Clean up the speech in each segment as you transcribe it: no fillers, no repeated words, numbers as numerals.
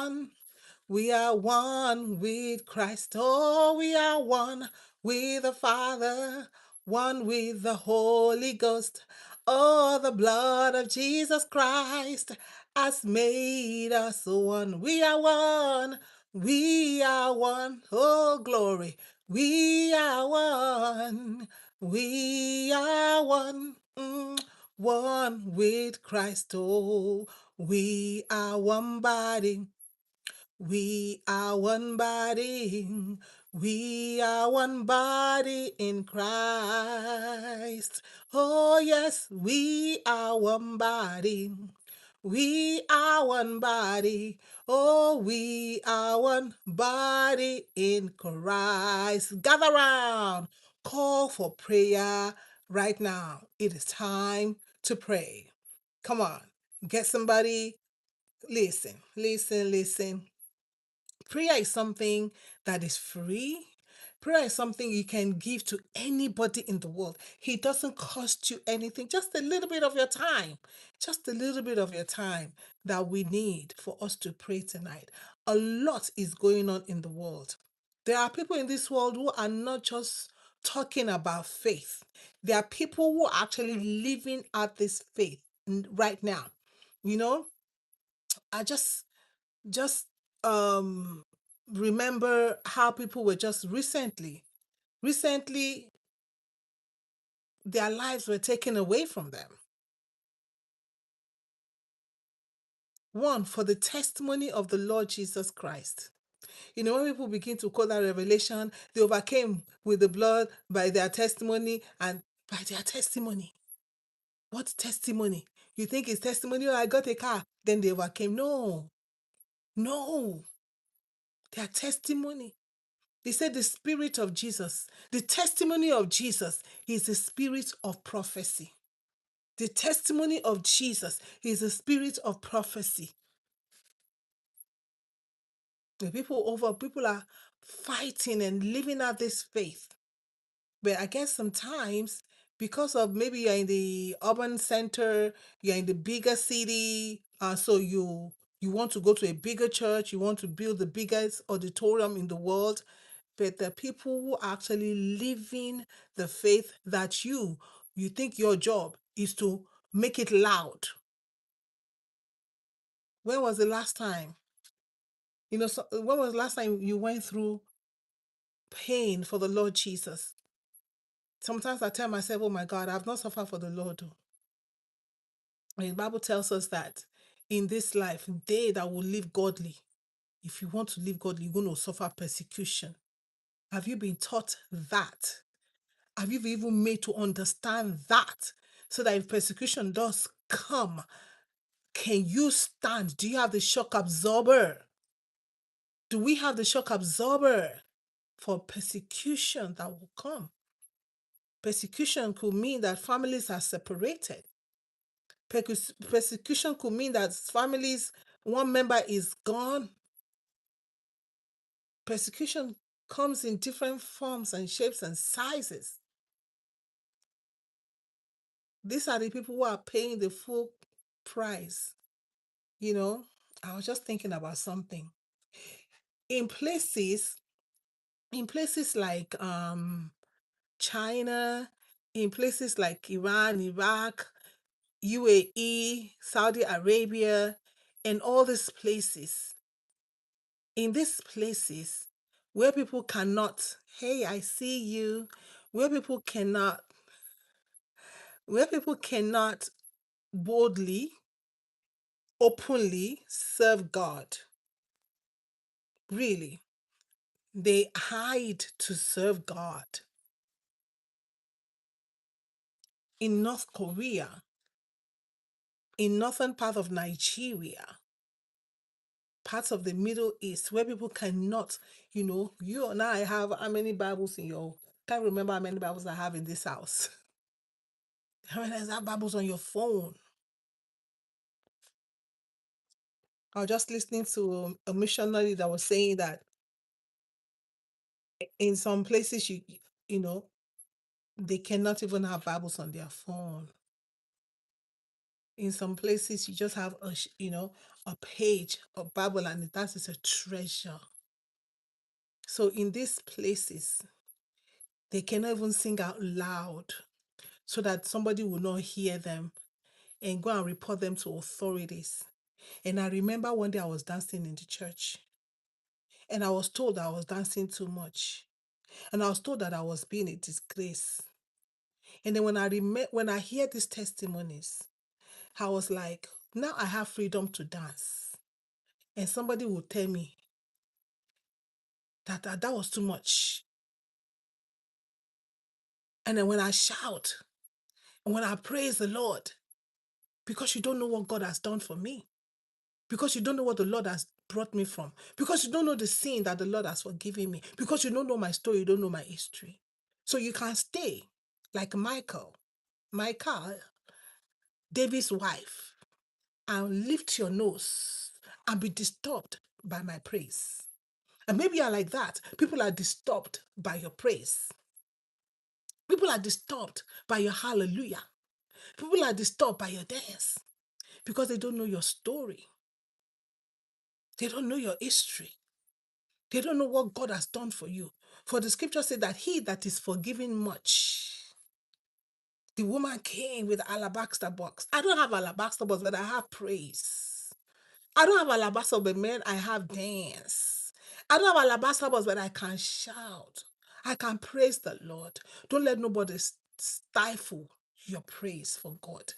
one. We are one with Christ. Oh, we are one with the Father, one with the Holy Ghost. Oh, the blood of Jesus Christ has made us one. We are one. We are one. Oh, glory. We are one. We are one. One with Christ. Oh, we are one body. We are one body. We are one body in Christ. Oh, yes, we are one body. We are one body. Oh, we are one body in Christ. Gather round. Call for prayer right now. It is time to pray. Come on. Get somebody. Listen, listen, listen. Prayer is something that is free. Prayer is something you can give to anybody in the world. It doesn't cost you anything, just a little bit of your time. Just a little bit of your time that we need for us to pray tonight. A lot is going on in the world. There are people in this world who are not just talking about faith. There are people who are actually living out this faith right now. You know, I just um remember how people were just recently their lives were taken away from them. One, for the testimony of the Lord Jesus Christ. You know, when people begin to quote that revelation, they overcame with the blood by their testimony and by their testimony. What testimony? You think it's testimony? Oh, I got a car, then they overcame. No, no, their testimony. They said the spirit of Jesus, the testimony of Jesus is the spirit of prophecy. The testimony of Jesus is the spirit of prophecy. The people are fighting and living out this faith. But I guess sometimes because of maybe you're in the urban center, you're in the bigger city, so you want to go to a bigger church, you want to build the biggest auditorium in the world, but the people who are actually living the faith that you think your job is to make it loud. When was the last time? When was the last time you went through pain for the Lord Jesus? Sometimes I tell myself, oh my God, I've not suffered for the Lord. And the Bible tells us that in this life, they that will live godly, if you want to live godly, you're going to suffer persecution. Have you been taught that? Have you been even made to understand that? So that if persecution does come, can you stand? Do you have the shock absorber? Do we have the shock absorber for persecution that will come? Persecution could mean that families are separated. Persecution could mean that families, one member is gone. Persecution comes in different forms and shapes and sizes. These are the people who are paying the full price. You know, I was just thinking about something. In places, in places like China, in places like Iran, Iraq, UAE, Saudi Arabia, and all these places, in these places where people cannot, hey, I see you, where people cannot, where people cannot boldly, openly serve God. Really, they hide to serve God. In North Korea, in northern part of Nigeria, parts of the Middle East, where people cannot, you and I have how many Bibles in your, can't remember how many Bibles I have in this house. How many have Bibles on your phone? I was just listening to a missionary that was saying that in some places you know they cannot even have Bibles on their phone. In some places you just have a page of Bible, and that is a treasure. So in these places, they cannot even sing out loud so that somebody will not hear them and go and report them to authorities. And I remember one day I was dancing in the church, and I was told I was dancing too much. And I was told that I was being a disgrace. And then when I hear these testimonies, I was like, now I have freedom to dance. And somebody will tell me that was too much. And then when I shout and when I praise the Lord, because you don't know what God has done for me, because you don't know what the Lord has brought me from, because you don't know the sin that the Lord has forgiven me, because you don't know my story, you don't know my history. So you can stay like Michael, David's wife, and lift your nose and be disturbed by my praise. And maybe you're like that. People are disturbed by your praise. People are disturbed by your hallelujah. People are disturbed by your dance because they don't know your story. They don't know your history. They don't know what God has done for you. For the scripture said that he that is forgiven much. The woman came with alabaster box. I don't have alabaster box, but I have praise. I don't have alabaster, but man, I have dance. I don't have alabaster box, but I can shout. I can praise the Lord. Don't let nobody stifle your praise for God.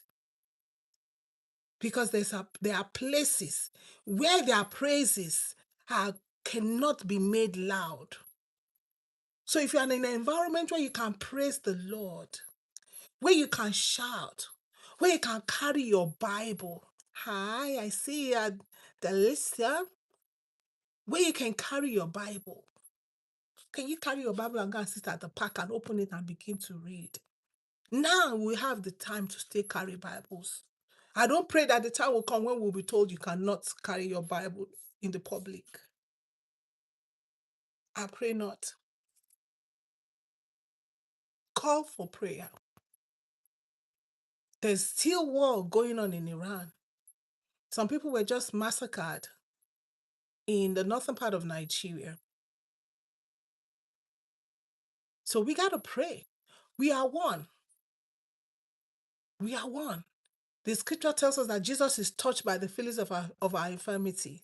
Because there are places where their praises cannot be made loud. So if you're in an environment where you can praise the Lord, where you can shout, where you can carry your Bible. Hi, I see you at the list here. Where you can carry your Bible. Can you carry your Bible and go and sit at the park and open it and begin to read? Now we have the time to still carry Bibles. I don't pray that the time will come when we'll be told you cannot carry your Bible in the public. I pray not. Call for prayer. There's still war going on in Iran. Some people were just massacred in the northern part of Nigeria. So we got to pray. We are one. We are one. The scripture tells us that Jesus is touched by the feelings of our infirmity.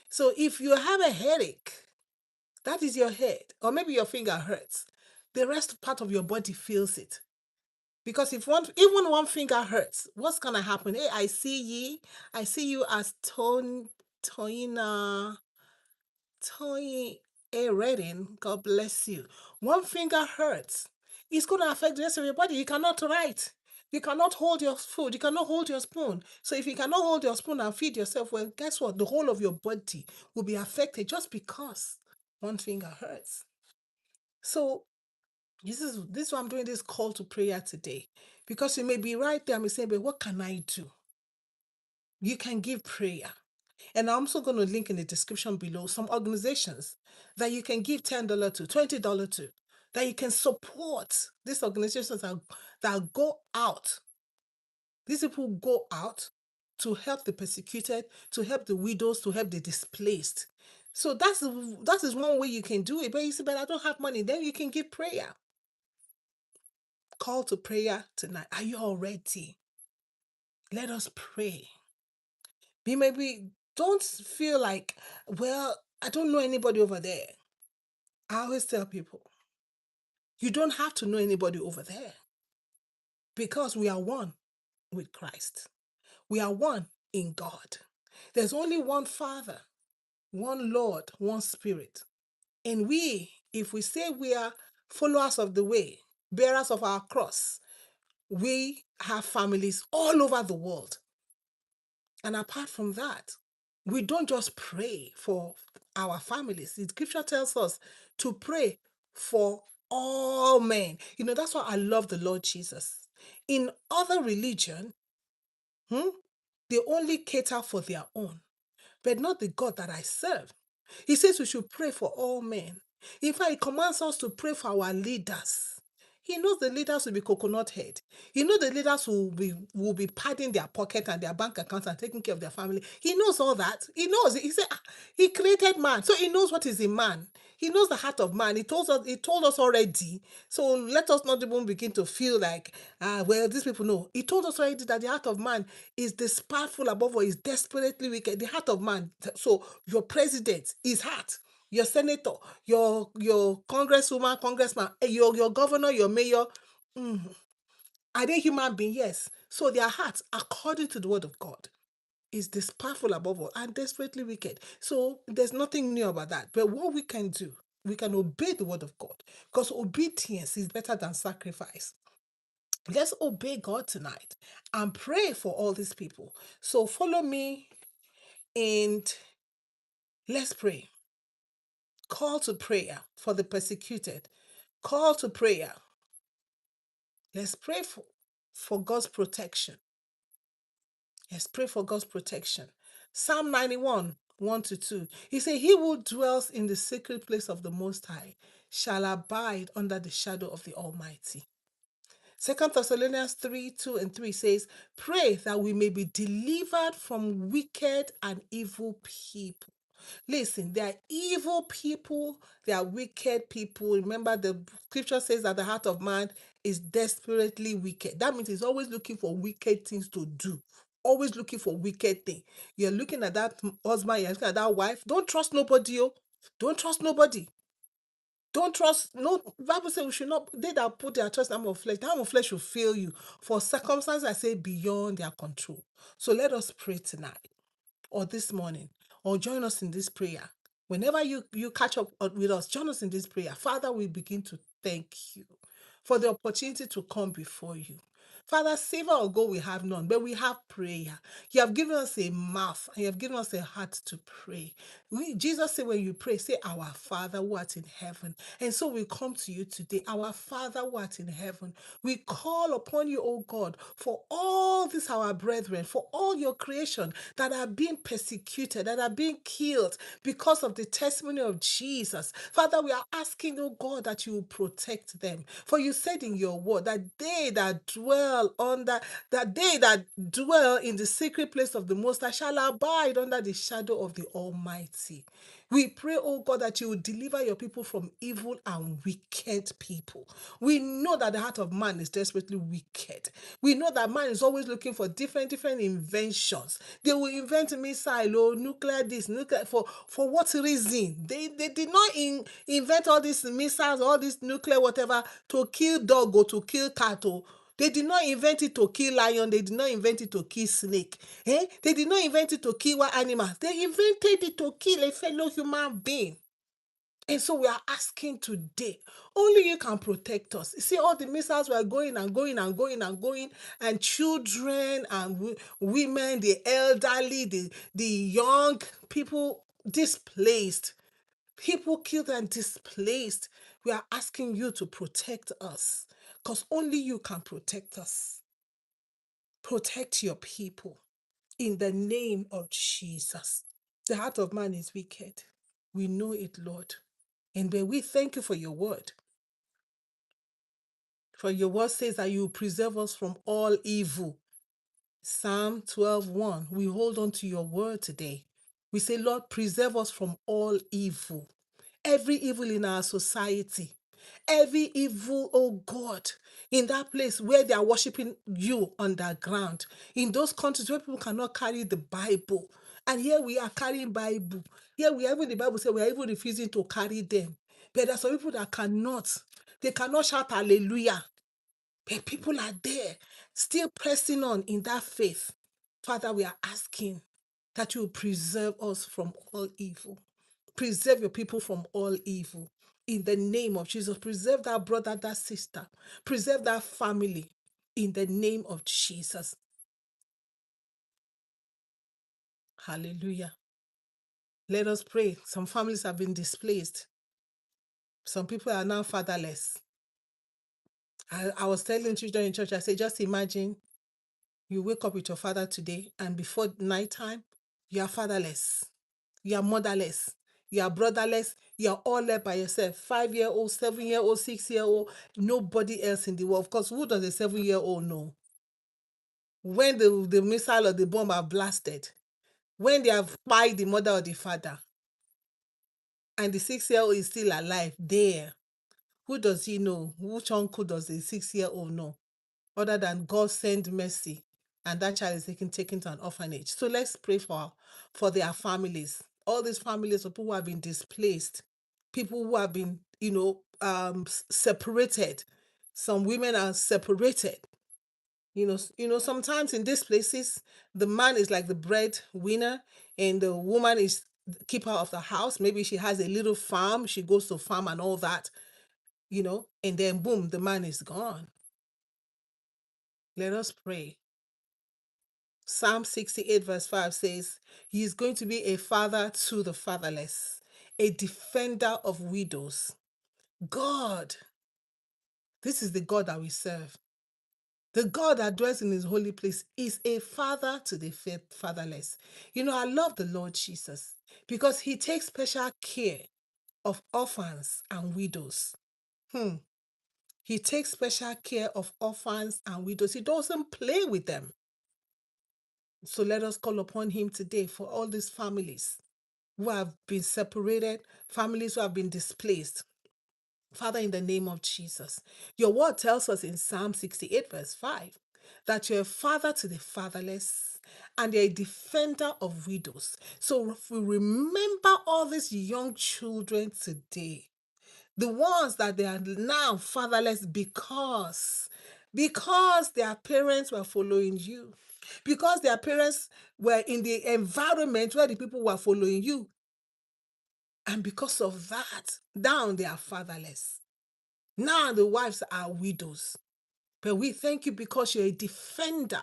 So if you have a headache, that is your head, or maybe your finger hurts, the rest part of your body feels it. Because if even one finger hurts, what's gonna happen? Hey, I see you as Toyina Toy A Reading, God bless you. One finger hurts. It's going to affect the rest of your body. You cannot write. You cannot hold your food. You cannot hold your spoon. So if you cannot hold your spoon and feed yourself, well, guess what? The whole of your body will be affected just because one finger hurts. So this is why I'm doing this call to prayer today. Because you may be right there and be saying, but what can I do? You can give prayer. And I'm also going to link in the description below some organizations that you can give $10 to, $20 to, that you can support. These organizations that go out. These people go out to help the persecuted, to help the widows, to help the displaced. So that is one way you can do it. But you say, but I don't have money. Then you can give prayer. Call to prayer tonight. Are you all ready? Let us pray. Maybe don't feel like, well, I don't know anybody over there. I always tell people, you don't have to know anybody over there because we are one with Christ. We are one in God. There's only one Father, one Lord, one Spirit. And if we say we are followers of the way, bearers of our cross, we have families all over the world. And apart from that, we don't just pray for our families. The scripture tells us to pray for all men. That's why I love the Lord Jesus. In other religion, they only cater for their own, but not the God that I serve. He says we should pray for all men. In fact, he commands us to pray for our leaders. He knows the leaders will be coconut head. He knows the leaders will be padding their pocket and their bank accounts and taking care of their family. He knows all that. He knows. He said he created man, so he knows what is in man. He knows the heart of man. He told us. He told us already. So let us not even begin to feel like, well, these people know. He told us already that the heart of man is despiteful above all, is desperately wicked. The heart of man. So your president, his heart, your senator, your congresswoman, congressman, your governor, your mayor, are they human beings? Yes. So their hearts, according to the word of God, is despiteful above all and desperately wicked. So there's nothing new about that. But what we can do, we can obey the word of God, because obedience is better than sacrifice. Let's obey God tonight and pray for all these people. So follow me and let's pray. Call to prayer for the persecuted. Call to prayer. Let's pray for God's protection. Let's pray for God's protection. Psalm 91, 1 to 2. He said, He who dwells in the secret place of the Most High shall abide under the shadow of the Almighty. 2 Thessalonians 3, 2 and 3 says, Pray that we may be delivered from wicked and evil people. Listen, there are evil people, there are wicked people. Remember, the scripture says that the heart of man is desperately wicked. That means he's always looking for wicked things to do. Always looking for wicked things. You're looking at that husband, you're looking at that wife. Don't trust nobody. Don't trust nobody. Don't trust, no, Bible says we should not, they that put their trust in the arm of flesh, the arm of flesh will fail you for circumstances, I say, beyond their control. So let us pray tonight or this morning, or join us in this prayer. Whenever you catch up with us, join us in this prayer. Father, we begin to thank you for the opportunity to come before you. Father, silver or gold we have none, but we have prayer. You have given us a mouth and you have given us a heart to pray. Jesus said, when you pray, say, Our Father who art in heaven. And so we come to you today, Our Father who art in heaven. We call upon you, O God, for all these our brethren, for all your creation that are being persecuted, that are being killed because of the testimony of Jesus. Father, we are asking, oh God, that you will protect them. For you said in your word that they that dwell in the secret place of the Most High shall abide under the shadow of the Almighty. We pray, oh God, that you will deliver your people from evil and wicked people. We know that the heart of man is desperately wicked. We know that man is always looking for different inventions. They will invent missile or nuclear this, nuclear for what reason? They did not invent all these missiles, all this nuclear whatever to kill dog or to kill cat. They did not invent it to kill lion. They did not invent it to kill snake. They did not invent it to kill wild animals. They invented it to kill a fellow human being. And so we are asking today, only you can protect us. You see, all the missiles were going and going and going and going, and children and women, the elderly, the young people displaced, people killed and displaced. We are asking you to protect us, because only you can protect us. Protect your people in the name of Jesus. The heart of man is wicked. We know it, Lord. And we thank you for your word. For your word says that you preserve us from all evil. Psalm 12:1. We hold on to your word today. We say, Lord, preserve us from all evil. Every evil in our society. Every evil, oh God, in that place where they are worshiping you underground. In those countries where people cannot carry the Bible. And here we are carrying Bible. Here we are, even the Bible says we are even refusing to carry them. But there are some people that cannot. They cannot shout hallelujah. But people are there, still pressing on in that faith. Father, we are asking that you preserve us from all evil. Preserve your people from all evil. In the name of Jesus, preserve that brother, that sister. Preserve that family. In the name of Jesus. Hallelujah. Let us pray. Some families have been displaced. Some people are now fatherless. I was telling children in church, I said, just imagine you wake up with your father today, and before nighttime, you are fatherless, you are motherless, you are brotherless, You're all left by yourself. 5-year-old, 7-year-old, 6-year-old, nobody else in the world. Of course, who does a 7-year-old know? When the missile or the bomb are blasted, when they have spied the mother or the father, and the 6-year-old is still alive there, who does he know? Which uncle does the 6-year-old know? Other than God send mercy, and that child is taken to an orphanage. So let's pray for their families. All these families of people who have been displaced, people who have been, separated. Some women are separated. Sometimes in these places, the man is like the breadwinner, and the woman is the keeper of the house. Maybe she has a little farm. She goes to farm and all that, and then boom, the man is gone. Let us pray. Psalm 68 verse 5 says, he is going to be a father to the fatherless, a defender of widows. God, this is the God that we serve. The God that dwells in his holy place is a father to the fatherless. I love the Lord Jesus because he takes special care of orphans and widows. He takes special care of orphans and widows. He doesn't play with them. So let us call upon him today for all these families who have been separated, families who have been displaced. Father, in the name of Jesus, your word tells us in Psalm 68 verse 5 that you're a father to the fatherless and you're a defender of widows. So if we remember all these young children today, the ones that they are now fatherless because their parents were following you, because their parents were in the environment where the people were following you, and because of that, now they are fatherless. Now the wives are widows. But we thank you because you're a defender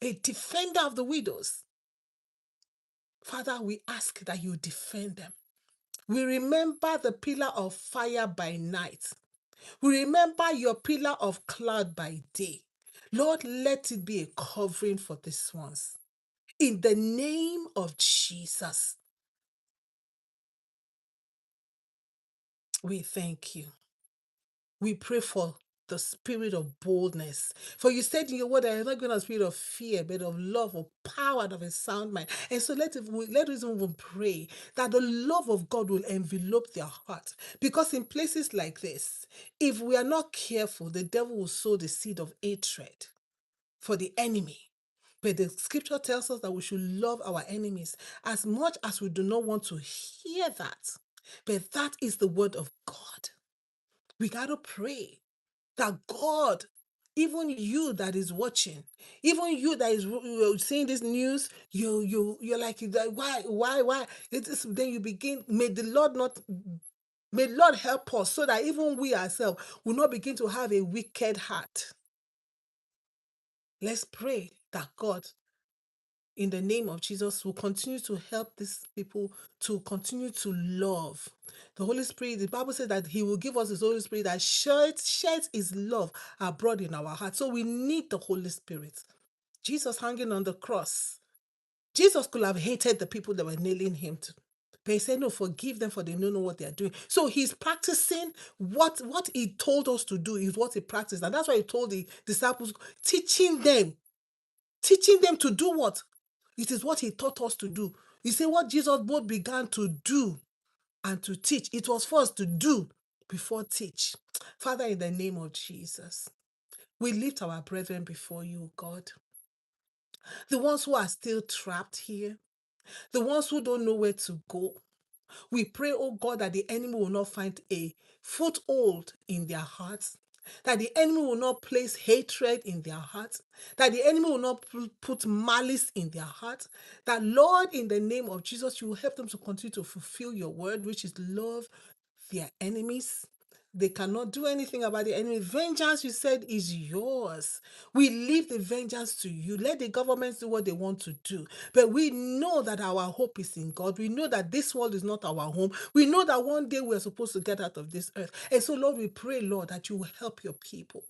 of the widows. Father, we ask that you defend them. We remember the pillar of fire by night. We remember your pillar of cloud by day. Lord, let it be a covering for these ones. In the name of Jesus, we thank you. We pray for the spirit of boldness. For you said in your word that you're not going to a spirit of fear, but of love, of power, and of a sound mind. And so let us even pray that the love of God will envelop their heart. Because in places like this, if we are not careful, the devil will sow the seed of hatred for the enemy. But the scripture tells us that we should love our enemies as much as we do not want to hear that. But that is the word of God. We got to pray that God, even you that is watching, even you that is seeing this news, you're like, why? Then you begin, may the Lord help us so that even we ourselves will not begin to have a wicked heart. Let's pray that God, in the name of Jesus, will continue to help these people to continue to love. The Holy Spirit, the Bible says that he will give us his Holy Spirit that sheds his love abroad in our hearts. So we need the Holy Spirit. Jesus hanging on the cross. Jesus could have hated the people that were nailing him to. But he said, no, forgive them for they don't know what they are doing. So he's practicing what he told us to do is what he practiced. And that's why he told the disciples, teaching them to do what? It is what he taught us to do. You see, what Jesus both began to do and to teach, it was first to do before teach. Father, in the name of Jesus, we lift our brethren before you, God. The ones who are still trapped here, the ones who don't know where to go. We pray, oh God, that the enemy will not find a foothold in their hearts, that the enemy will not place hatred in their hearts, that the enemy will not put malice in their hearts, that Lord, in the name of Jesus, you will help them to continue to fulfill your word, which is love their enemies. They cannot do anything about the enemy. Vengeance, you said, is yours. We leave the vengeance to you. Let the governments do what they want to do. But we know that our hope is in God. We know that this world is not our home. We know that one day we're supposed to get out of this earth. And so, Lord, we pray, Lord, that you will help your people.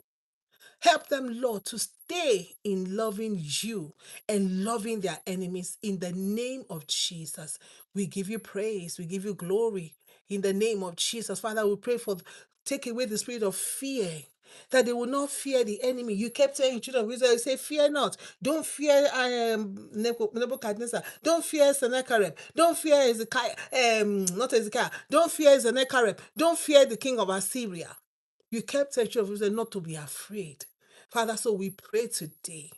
Help them, Lord, to stay in loving you and loving their enemies in the name of Jesus. We give you praise. We give you glory. in the name of Jesus. Father, we pray for take away the spirit of fear, that they will not fear the enemy. You kept saying, children of Israel, say, fear not. Don't fear Nebuchadnezzar. Don't fear Sennacherib. Don't fear Ezekiah, not Ezekiah. Don't fear Sennacherib. Don't fear the king of Assyria. You kept saying, children of Israel, not to be afraid. Father, so we pray today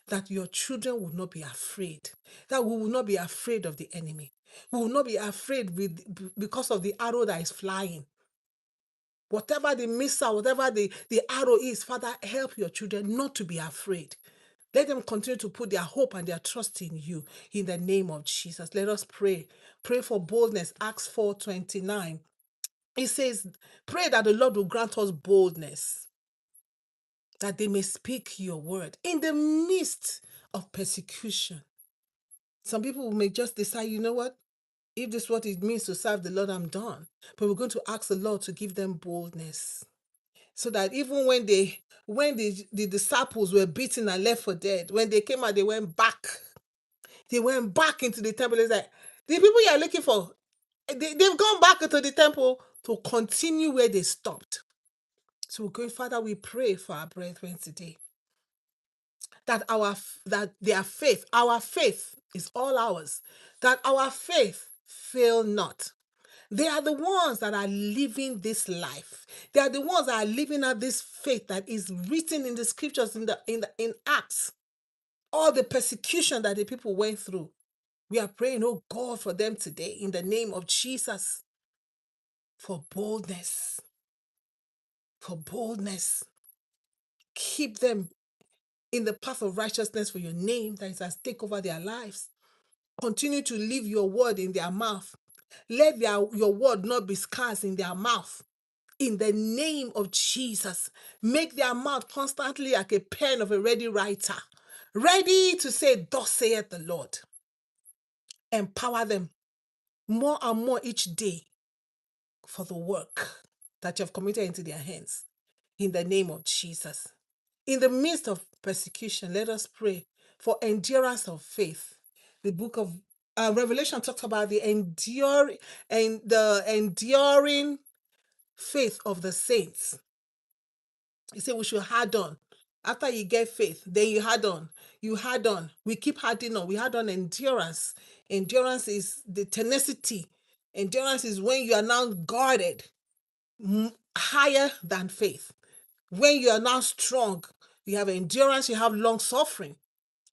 that your children will not be afraid, that we will not be afraid of the enemy. We will not be afraid because of the arrow that is flying. Whatever the missile, whatever the arrow is, Father, help your children not to be afraid. Let them continue to put their hope and their trust in you in the name of Jesus. Let us pray. Pray for boldness. Acts 4:29. It says, pray that the Lord will grant us boldness, that they may speak your word in the midst of persecution. Some people may just decide, you know what? If this is what it means to serve the Lord, I'm done. But we're going to ask the Lord to give them boldness, so that even when the disciples were beaten and left for dead, when they came out, they went back. They went back into the temple. It's like, the people you are looking for, they've gone back into the temple to continue where they stopped. So we're going, Father, we pray for our brethren today, that their faith, our faith is all ours, that our faith fail not. They are the ones that are living this life. They are the ones that are living out this faith that is written in the scriptures, in Acts. All the persecution that the people went through. We are praying, oh God, for them today in the name of Jesus. For boldness. For boldness. Keep them in the path of righteousness for your name that is at stake over their lives. Continue to leave your word in their mouth. Let your word not be scarce in their mouth. In the name of Jesus, make their mouth constantly like a pen of a ready writer, ready to say, thus saith the Lord. Empower them more and more each day for the work that you have committed into their hands. In the name of Jesus. In the midst of persecution, let us pray for endurance of faith. The book of Revelation talks about the enduring faith of the saints. He said we should hard on. After you get faith, then you hard on. You hard on. We keep harding on. We hard on endurance. Endurance is the tenacity. Endurance is when you are now guarded higher than faith. When you are now strong, you have endurance, you have long suffering.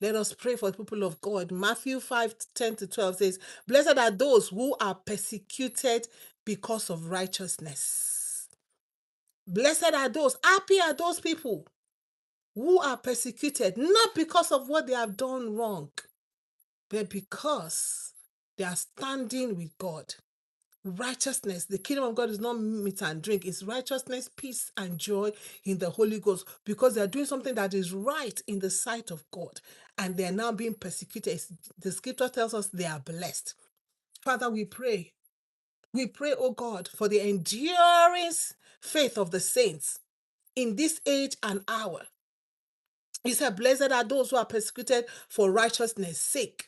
Let us pray for the people of God. Matthew 5:10-12 says, blessed are those who are persecuted because of righteousness. Blessed are those, happy are those people who are persecuted, not because of what they have done wrong, but because they are standing with God. Righteousness, the kingdom of God is not meat and drink, it's righteousness, peace, and joy in the Holy Ghost, because they are doing something that is right in the sight of God, and they are now being persecuted. The scripture tells us they are blessed. Father, we pray, oh God, for the enduring faith of the saints in this age and hour. He said, blessed are those who are persecuted for righteousness' sake.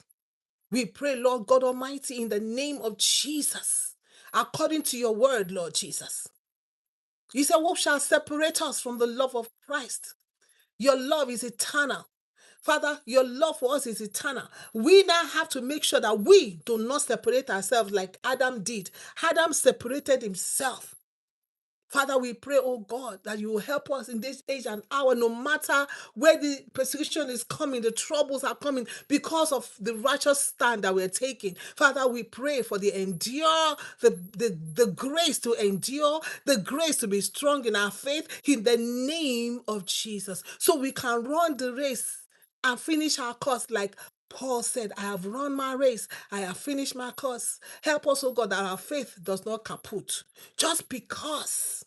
We pray, Lord God Almighty, in the name of Jesus, according to your word, Lord Jesus. You said, what shall separate us from the love of Christ? Your love is eternal. Father, your love for us is eternal. We now have to make sure that we do not separate ourselves like Adam did. Adam separated himself. Father, we pray, oh God, that you will help us in this age and hour, no matter where the persecution is coming, the troubles are coming, because of the righteous stand that we're taking. Father, we pray for the grace to endure, the grace to be strong in our faith in the name of Jesus, so we can run the race and finish our course like Paul said, I have run my race. I have finished my course. Help us, oh God, that our faith does not kaput. Just because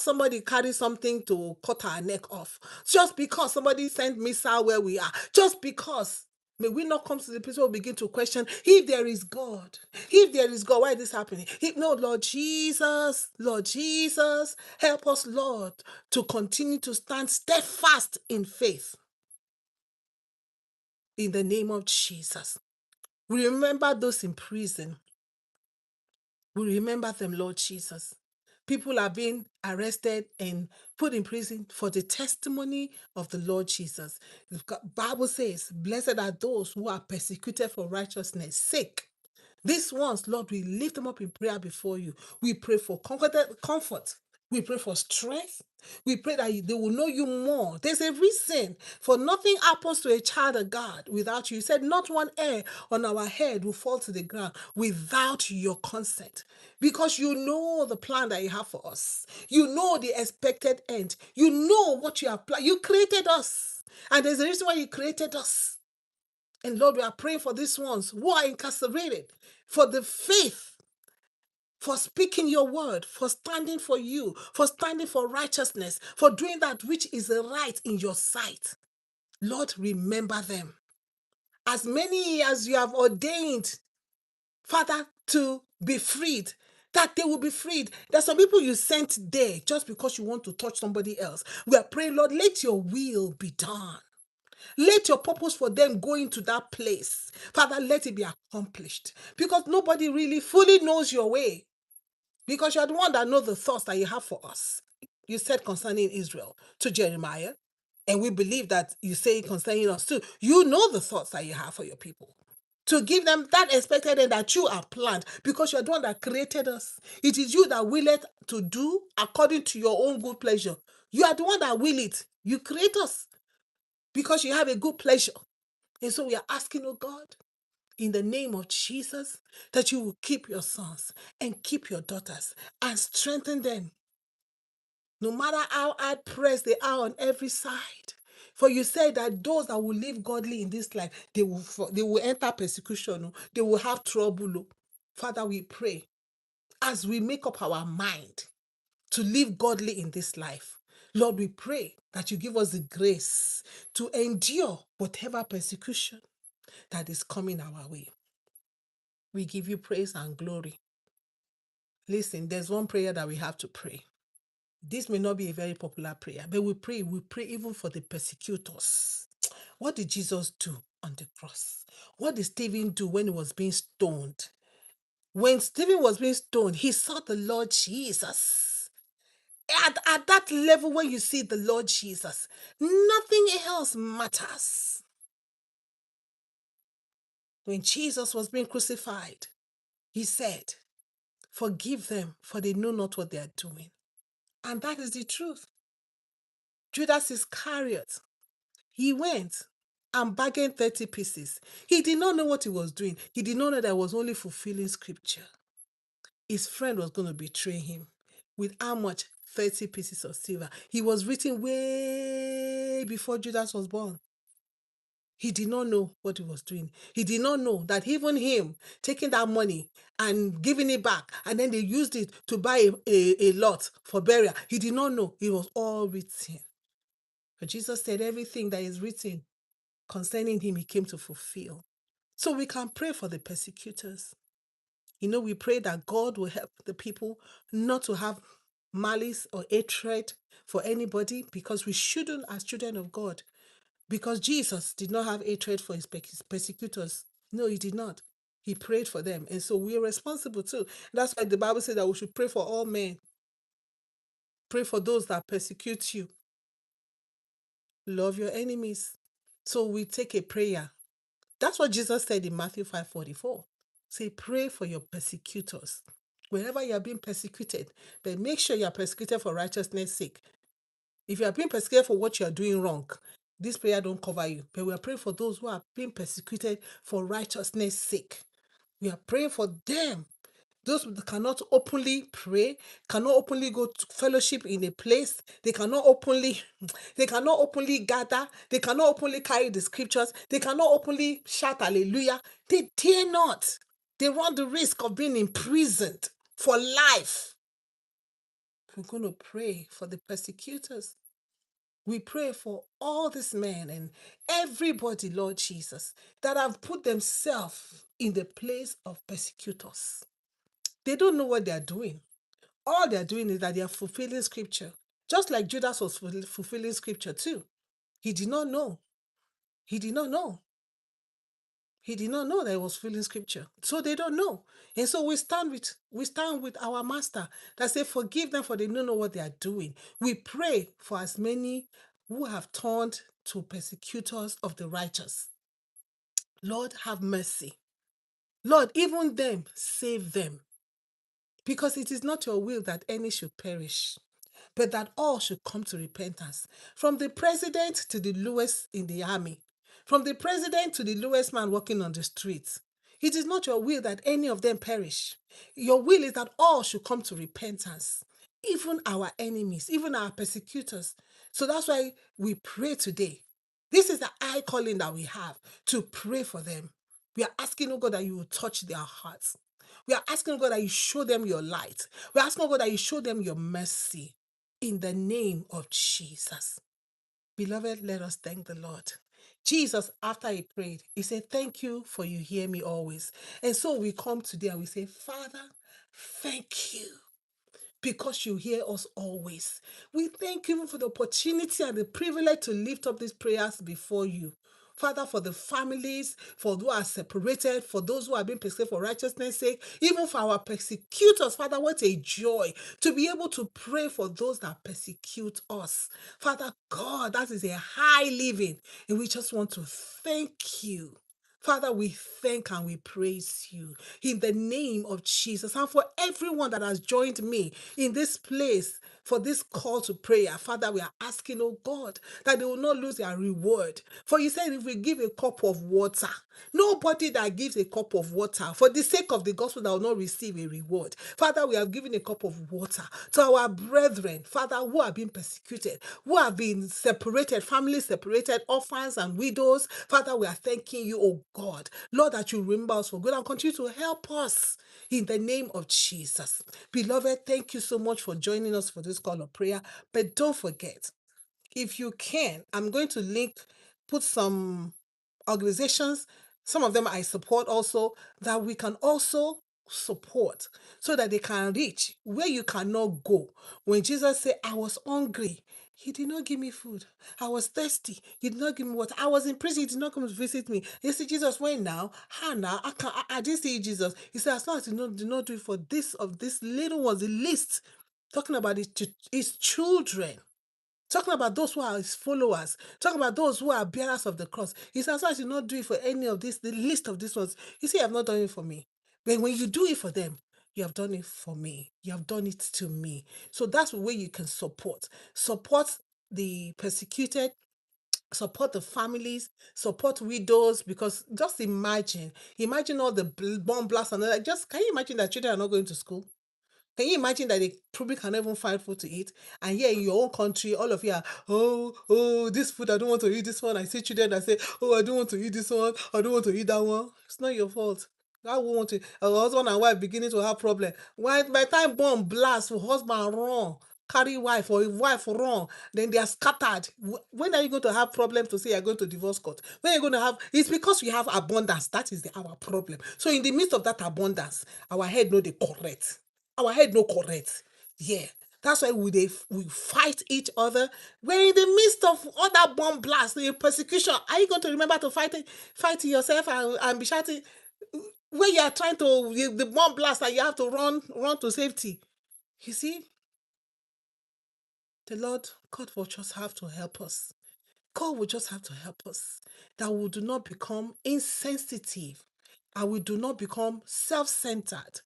somebody carries something to cut our neck off. Just because somebody sent missile where we are. Just because. May we not come to the place where we begin to question, if there is God, why is this happening? No, Lord Jesus, help us, Lord, to continue to stand steadfast in faith. In the name of Jesus. We remember those in prison. We remember them, Lord Jesus. People are being arrested and put in prison for the testimony of the Lord Jesus. The Bible says, blessed are those who are persecuted for righteousness' sake. These ones, Lord, we lift them up in prayer before you. We pray for comfort. We pray for strength. We pray that they will know you more. There's a reason for nothing happens to a child of God without you. You said not one hair on our head will fall to the ground without your consent. Because you know the plan that you have for us. You know the expected end. You know what you have planned. You created us. And there's a reason why you created us. And Lord, we are praying for these ones who are incarcerated, for the faith, for speaking your word, for standing for you, for standing for righteousness, for doing that which is right in your sight. Lord, remember them. As many as you have ordained, Father, to be freed, that they will be freed. There's some people you sent there just because you want to touch somebody else. We are praying, Lord, let your will be done. Let your purpose for them go into that place. Father, let it be accomplished. Because nobody really fully knows your way. Because you're the one that knows the thoughts that you have for us. You said concerning Israel to Jeremiah. And we believe that you say concerning us too. You know the thoughts that you have for your people. To give them that expected end that you have planned, because you're the one that created us. It is you that will it to do according to your own good pleasure. You are the one that will it. You create us because you have a good pleasure. And so we are asking, oh God, in the name of Jesus, that you will keep your sons and keep your daughters and strengthen them. No matter how hard pressed they are on every side. For you said that those that will live godly in this life, they will enter persecution. They will have trouble. Father, we pray as we make up our mind to live godly in this life. Lord, we pray that you give us the grace to endure whatever persecution that is coming our way. We give you praise and glory. Listen, there's one prayer that we have to pray. This may not be a very popular prayer, but we pray even for the persecutors. What did Jesus do on the cross? What did Stephen do when he was being stoned? When Stephen was being stoned, he saw the Lord Jesus. At that level, when you see the Lord Jesus, nothing else matters. When Jesus was being crucified, he said, forgive them, for they know not what they are doing. And that is the truth. Judas Iscariot, he went and bargained 30 pieces. He did not know what he was doing. He did not know that he was only fulfilling scripture. His friend was going to betray him. With how much? 30 pieces of silver. He was written way before Judas was born. He did not know what he was doing. He did not know that even him taking that money and giving it back, and then they used it to buy a lot for burial. He did not know it was all written. But Jesus said everything that is written concerning him, he came to fulfill. So we can pray for the persecutors. We pray that God will help the people not to have malice or hatred for anybody, because we shouldn't as children of God. Because Jesus did not have hatred for his persecutors. No, he did not. He prayed for them. And so we are responsible too. That's why the Bible says that we should pray for all men. Pray for those that persecute you. Love your enemies. So we take a prayer. That's what Jesus said in Matthew 5:44. Say, pray for your persecutors. Wherever you are being persecuted, but make sure you are persecuted for righteousness' sake. If you are being persecuted for what you are doing wrong, this prayer don't cover you. But we are praying for those who are being persecuted for righteousness' sake. We are praying for them. Those who cannot openly pray, cannot openly go to fellowship in a place, they cannot openly gather, they cannot openly carry the scriptures, they cannot openly shout hallelujah. They dare not. They run the risk of being imprisoned for life. We're going to pray for the persecutors. We pray for all these men and everybody, Lord Jesus, that have put themselves in the place of persecutors. They don't know what they are doing. All they are doing is that they are fulfilling scripture. Just like Judas was fulfilling scripture too. He did not know. He did not know. He did not know that he was fulfilling scripture. So they don't know. And so we stand with our master that say, forgive them for they don't know what they are doing. We pray for as many who have turned to persecutors of the righteous. Lord, have mercy. Lord, even them, save them. Because it is not your will that any should perish, but that all should come to repentance. From the president to the lowest in the army, from the president to the lowest man walking on the streets. It is not your will that any of them perish. Your will is that all should come to repentance, even our enemies, even our persecutors. So that's why we pray today. This is the high calling that we have to pray for them. We are asking, oh God, that you will touch their hearts. We are asking, God, that you show them your light. We are asking, God, that you show them your mercy in the name of Jesus. Beloved, let us thank the Lord. Jesus, after he prayed, he said, thank you for you hear me always. And so we come today and we say, Father, thank you because you hear us always. We thank you for the opportunity and the privilege to lift up these prayers before you. Father, for the families, for those who are separated, for those who have been persecuted for righteousness' sake, even for our persecutors, Father, what a joy to be able to pray for those that persecute us. Father God, that is a high living, and we just want to thank you. Father, we thank and we praise you in the name of Jesus. And for everyone that has joined me in this place for this call to prayer, Father, we are asking, oh God, that they will not lose their reward. For you said if we give a cup of water, nobody that gives a cup of water for the sake of the gospel that will not receive a reward. Father, we have given a cup of water to our brethren, Father, who have been persecuted, who have been separated, families separated, orphans and widows. Father, we are thanking you, oh God, Lord, that you remember us for good and continue to help us in the name of Jesus. Beloved, thank you so much for joining us for this call of prayer. But don't forget, if you can, I'm going to put some organizations, some of them I support also, that we can also support so that they can reach where you cannot go. When Jesus said, I was hungry, he did not give me food. I was thirsty. He did not give me water. I was in prison. He did not come to visit me. You see, Jesus, when now? How now? I didn't see Jesus. He said, as long as you do not do it for this of this little ones, the least, talking about his children. Talking about those who are his followers, talking about those who are bearers of the cross. He says, as long as you not do it for any of this, the list of these ones, you see, you have not done it for me. But when you do it for them, you have done it for me. You have done it to me. So that's the way you can support. Support the persecuted, support the families, support widows, because just imagine all the bomb blasts and all that. Just can you imagine that children are not going to school? Can you imagine that they probably can't even find food to eat? And here in your own country, all of you are, this food, I don't want to eat this one. I see children that say, I don't want to eat this one. I don't want to eat that one. It's not your fault. I won't want to. A husband and wife beginning to have problem. By the time bomb blast, husband run, carry wife or if wife run, then they are scattered. When are you going to have problem to say you're going to divorce court? When are you going to have? It's because we have abundance. That is our problem. So in the midst of that abundance, our head know the correct. Our head no correct. Yeah. That's why we fight each other. We're in the midst of other bomb blasts, the persecution. Are you going to remember to fight yourself and be shouting when you are trying to the bomb blast and you have to run to safety? You see, the Lord God will just have to help us. God will just have to help us that we do not become insensitive and we do not become self-centered.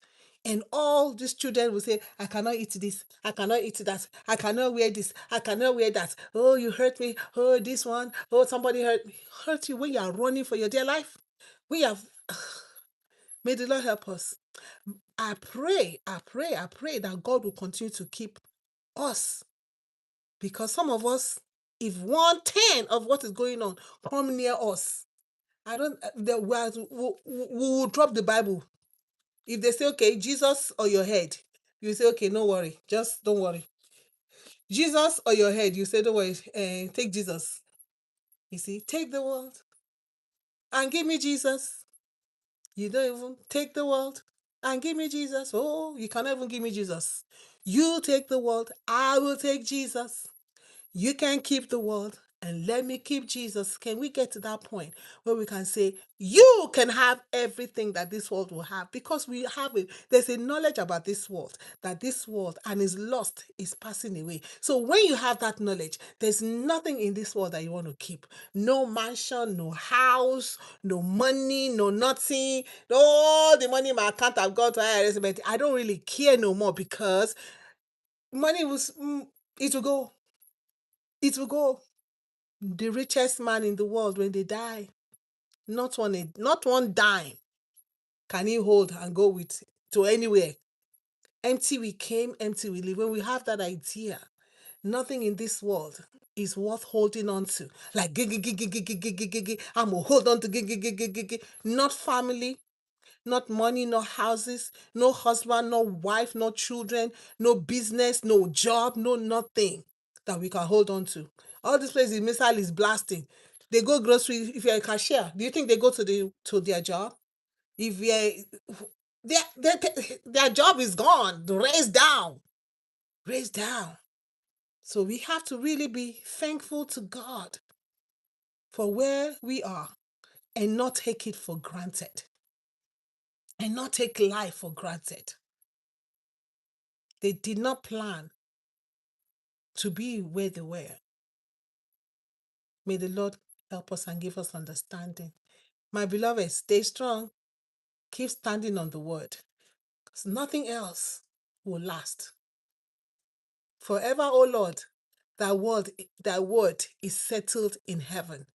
And all these children will say, I cannot eat this, I cannot eat that, I cannot wear this, I cannot wear that. Oh, you hurt me. Oh, this one. Oh, somebody hurt you when you are running for your dear life. We have may the Lord help us. I pray that God will continue to keep us, because some of us, if 1/10 of what is going on come near us, I don't we will drop the Bible. If they say, okay, Jesus or your head, you say, okay, no worry, just don't worry. Jesus or your head, you say, don't worry, take Jesus. You see, take the world and give me Jesus. You don't even take the world and give me Jesus. Oh, you cannot even give me Jesus. You take the world, I will take Jesus. You can keep the world, And let me keep Jesus. Can we get to that point where we can say, you can have everything that this world will have? Because we have it. There's a knowledge about this world, that this world and is lost, is passing away. So when you have that knowledge, there's nothing in this world that you want to keep. No mansion, no house, no money, no nothing. All the money in my account I've got to IRS, but I don't really care no more, because money was, it will go. It will go. The richest man in the world, when they die, not one dime can he hold and go with to anywhere. Empty we came, empty we leave. When we have that idea, nothing in this world is worth holding on to. Like, I'm gonna hold on to. Not family, not money, no houses, no husband, no wife, no children, no business, no job, no nothing that we can hold on to. All these places the missile is blasting. They go grocery. If you're a cashier, do you think they go to their job? If you're their job is gone, raised down, raised down. So we have to really be thankful to God for where we are, and not take it for granted, and not take life for granted. They did not plan to be where they were. May the Lord help us and give us understanding. My beloved, stay strong. Keep standing on the word, because nothing else will last. Forever, O Lord, thy word is settled in heaven.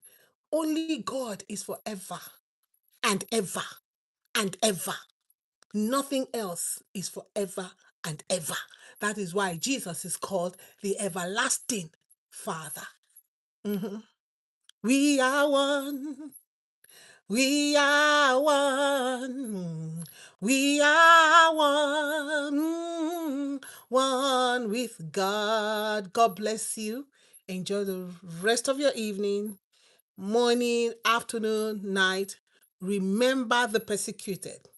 Only God is forever and ever and ever. Nothing else is forever and ever. That is why Jesus is called the everlasting Father. We are one. We are one. We are one. One with God. God bless you. Enjoy the rest of your evening, morning, afternoon, night. Remember the persecuted.